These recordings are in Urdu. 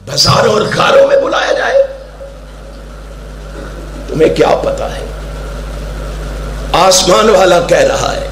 بازاروں اور غاروں میں بلایا جائے؟ تمہیں کیا پتا ہے؟ آسمان والا کہہ رہا ہے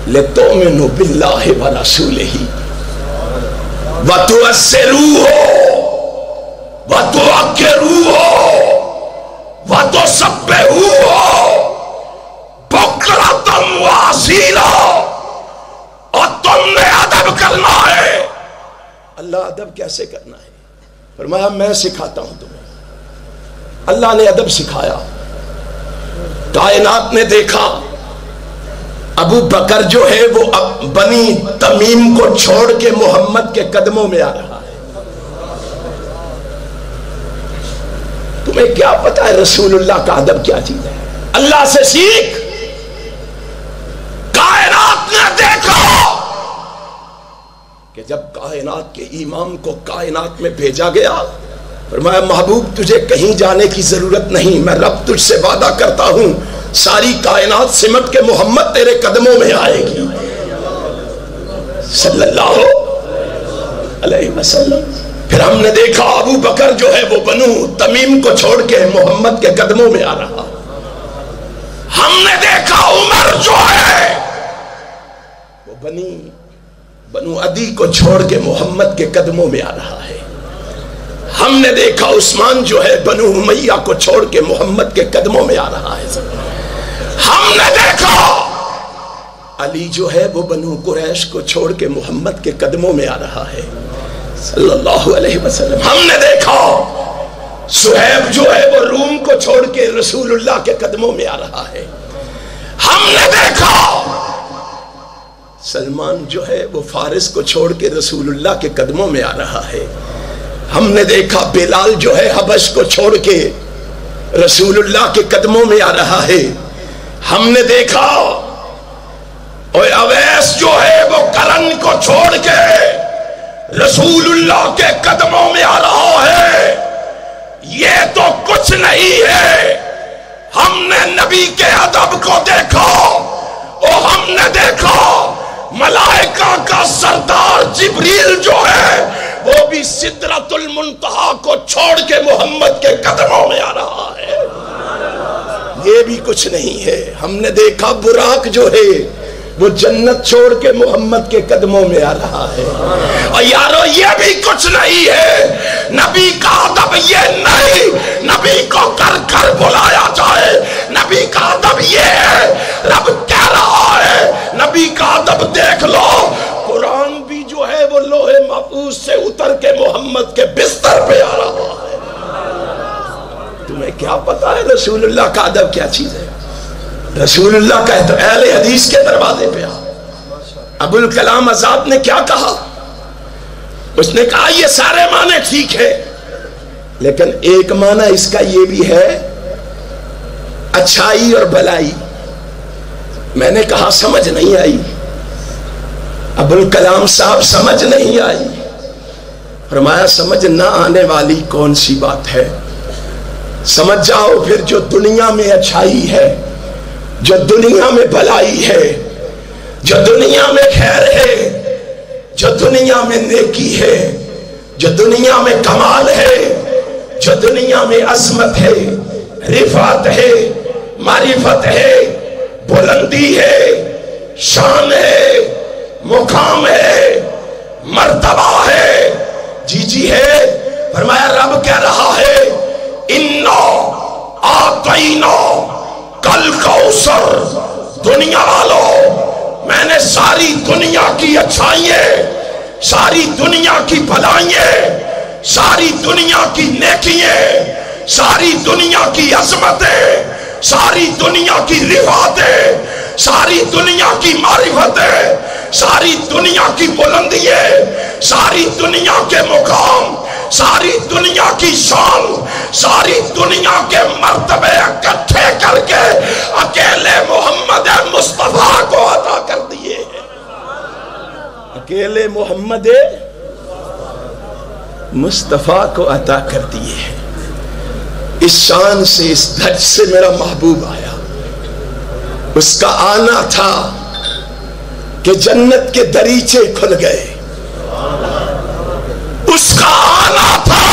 لِتُؤْمِنُوا بِاللَّهِ وَرَسُولِهِ وَتُعَزِّرُوهُ وَتُوَقِّرُوهُ وَتُسَبِّحُوهُ بُكْرَةً وَأَصِيلًا۔ اور تم نے ادب کرنا ہے۔ اللہ ادب کیسے کرنا ہے؟ فرمایا میں سکھاتا ہوں تمہیں۔ اللہ نے ادب سکھایا۔ کائنات نے دیکھا ابو بکر جو ہے وہ بنی تمیم کو چھوڑ کے محمد کے قدموں میں آ رہا ہے۔ تمہیں کیا پتا ہے رسول اللہ کا ادب کیا چیز ہے؟ اللہ سے سیکھ۔ کائنات نے دیکھا کہ جب کائنات کے امام کو کائنات میں بھیجا گیا، فرمایا محبوب تجھے کہیں جانے کی ضرورت نہیں، میں رب تجھ سے وعدہ کرتا ہوں ساری کائنات سمٹ کے محمد تیرے قدموں میں آئے گی صلی اللہ علیہ وسلم۔ پھر ہم نے دیکھا ابو بکر جو ہے وہ بنو تمیم کو چھوڑ کے محمد کے قدموں میں آ رہا۔ ہم نے دیکھا عمر جو ہے وہ بنو عدی کو چھوڑ کے محمد کے قدموں میں آ رہا ہے۔ ہم نے دیکھا عثمان جو ہے بنو امیہ کو چھوڑ کے محمد کے قدموں میں آ رہا ہے۔ ہم نے دیکھا علی جو ہے وہ بنو قریش کو چھوڑ کے محمد کے قدموں میں آ رہا ہے صلی اللہ علیہ وسلم۔ ہم نے دیکھا صہیب جو ہے وہ روم کو چھوڑ کے رسول اللہ کے قدموں میں آ رہا ہے۔ ہم نے دیکھا سلمان جو ہے وہ فارس کو چھوڑ کے رسول اللہ کے قدموں میں آ رہا ہے۔ ہم نے دیکھا بلال جو ہے حبش کو چھوڑ کے رسول اللہ کے قدموں میں آ رہا ہے۔ ہم نے دیکھا اور اویس جو ہے وہ کرن کو چھوڑ کے رسول اللہ کے قدموں میں آ رہا ہے۔ یہ تو کچھ نہیں ہے۔ ہم نے نبی کے ادب کو دیکھا اور ہم نے دیکھا ملائکہ کا سردار جبریل جو ہے وہ بھی سدرۃ المنتہا کو چھوڑ کے محمد کے قدموں میں آ رہا ہے۔ یہ بھی کچھ نہیں ہے۔ ہم نے دیکھا براق جو ہے وہ جنت چھوڑ کے محمد کے قدموں میں آ رہا ہے۔ اور یارو یہ بھی کچھ نہیں ہے۔ نبی کا ادب یہ نہیں نبی کو کر کر بلایا جائے۔ نبی کا ادب یہ ہے رب کہہ رہا ہے۔ نبی کا ادب دیکھ لو، قرآن بھی جو ہے وہ لوح محفوظ سے اتر کے محمد کے بستر پہ آ رہا ہے۔ تمہیں کیا پتا ہے رسول اللہ کا ادب کیا چیز ہے؟ رسول اللہ کا تو اہل حدیث کے دروازے پہ آ۔ ابو الکلام آزاد نے کیا کہا؟ اس نے کہا یہ سارے معنی ٹھیک ہے لیکن ایک معنی اس کا یہ بھی ہے اچھائی اور بھلائی۔ میں نے کہا سمجھ نہیں آئی۔ ابو الکلام صاحب سمجھ نہیں آئی۔ فرمایا سمجھ نہ آنے والی کون سی بات ہے؟ سمجھ جاؤ پھر جو دنیا میں اچھائی ہے، جو دنیا میں بھلائی ہے، جو دنیا میں خیر ہے، جو دنیا میں نیکی ہے، جو دنیا میں کمال ہے، جو دنیا میں عظمت ہے، رفعت ہے، معرفت ہے، بلندی ہے، شان ہے، مقام ہے، مرتبہ ہے، جی ہے۔ فرمایا رب کہہ رہا ہے اِنَّا آتَيْنَا کل کوثر۔ دنیا والو میں نے ساری دنیا کی اچھائییں، ساری دنیا کی بھلائییں، ساری دنیا کی نیکییں، ساری دنیا کی عظمتیں، ساری دنیا کی رفعتیں، ساری دنیا کی معرفتیں، ساری دنیا کی بلندییں، ساری دنیا کے مقام، ساری دنیا کی شان، ساری دنیا کے مرتبے اکٹھے کر کے اکیلے محمد مصطفیٰ کو عطا کر دیے ہیں۔ اکیلے محمد مصطفیٰ کو عطا کر دیے ہیں۔ اس شان سے، اس دھج سے میرا محبوب آیا۔ اس کا آنا تھا کہ جنت کے دریچے کھل گئے۔ اس کا آنا تھا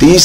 30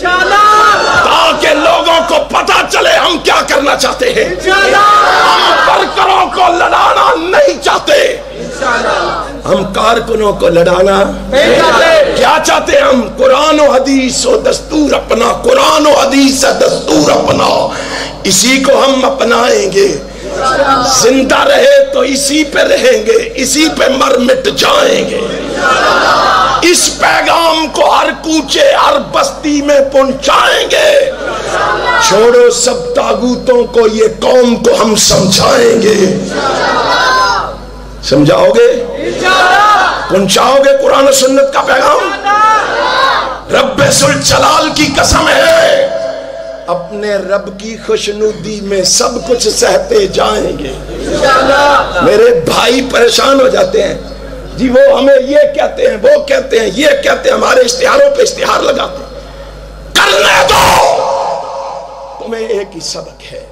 تاکہ لوگوں کو پتا چلے ہم کیا کرنا چاہتے ہیں. ہم ورکروں کو لڑانا نہیں چاہتے, ہم کارکنوں کو لڑانا کیا چاہتے ہیں. ہم قرآن و حدیث و دستور اپنا, قرآن و حدیث و دستور اپنا, اسی کو ہم اپنائیں گے. زندہ رہے تو اسی پہ رہیں گے, اسی پہ مر مٹ جائیں گے. اس پیغام کو ہر کوچے ہر بستی میں پہنچائیں گے. چھوڑو سب طاغوتوں کو, یہ قوم کو ہم سمجھائیں گے. سمجھاؤ گے, پہنچاؤ گے قرآن و سنت کا پیغام؟ رب ذوالجلال کی قسم ہے, اپنے رب کی خوشنودی میں سب کچھ سہتے جائیں گے. میرے بھائی پریشان ہو جاتے ہیں, جی وہ ہمیں یہ کہتے ہیں, وہ کہتے ہیں, یہ کہتے ہیں, ہمارے اشتہاروں پہ اشتہار لگاتے ہیں. کرنے دو, تمہیں ایک ہی سبق ہے,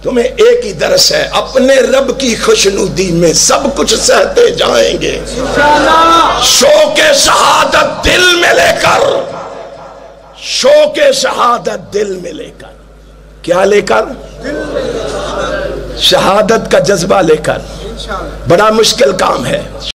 تمہیں ایک ہی درس ہے. اپنے رب کی خوشنودی میں سب کچھ سہتے جائیں گے. شوق شہادت دل میں لے کر, شوق شہادت دل میں لے کر, کیا لے کر؟ شہادت کا جذبہ لے کر. بڑا مشکل کام ہے.